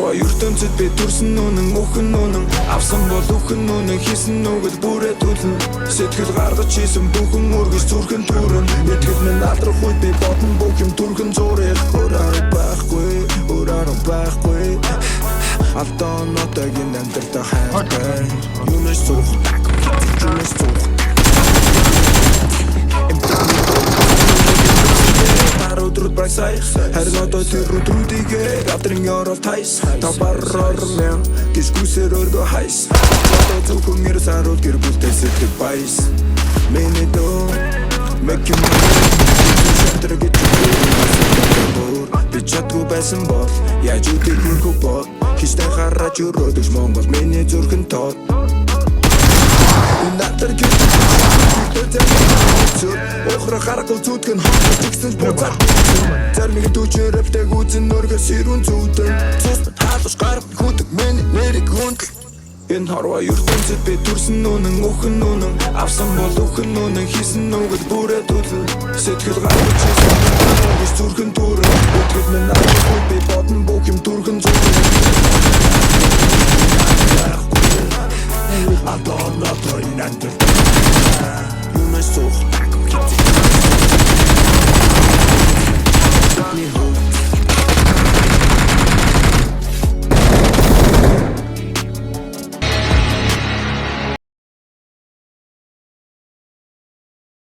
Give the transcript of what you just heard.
харва ертөнцид би төрсөн үнэн өхөн үнэн авсан бол өхөн үнэн хийсэн нүгэл бүрээ түлэн сэтгэл гаргаж хийсэн бүхэн үргэж зүрхэн түрэн итгэл минь алдрах үед би бодно бүх юм түрхэн зурэх өрөөрөө байхгүй Алтан нотагийн амьдралтай хайртай Юунаас зүхтаг Юунаас зүхтаг Өдрөд брайсай Харин одоо тэр өдрүүдийгээ Авдрын ёрол тайс Та барроор мен Гис гүсэр өргө хайс Одоо зөвхөн нэр саруул гэр бүлтэй сэтгэл байс Миний дөө Мэким Шантэр гэж Би чадгүй байсан бол Яаж үдэг хүрхүү бол Хичтэй хараач өрөөдөж Монгол миний зүрхэн тод Надад гэж Охра харакл зүтгэн хатас тэгсэн боцар Зармигийн түүчэн рэптэг үзэн өргө сэрүүн зүтэн Цусбат хаалуш гарах хүндэг миний нэрийг хүндэл Энэ харва ертөнцид би төрсөн үнэн өхөн үнэн Авсан бол өхөн үнэн хийсэн нүгэл бүрээ түлэн Сэтгэл гаргаж хийсэн зүрхэн түрэн Өтгөл минь алах би бодно бүх юм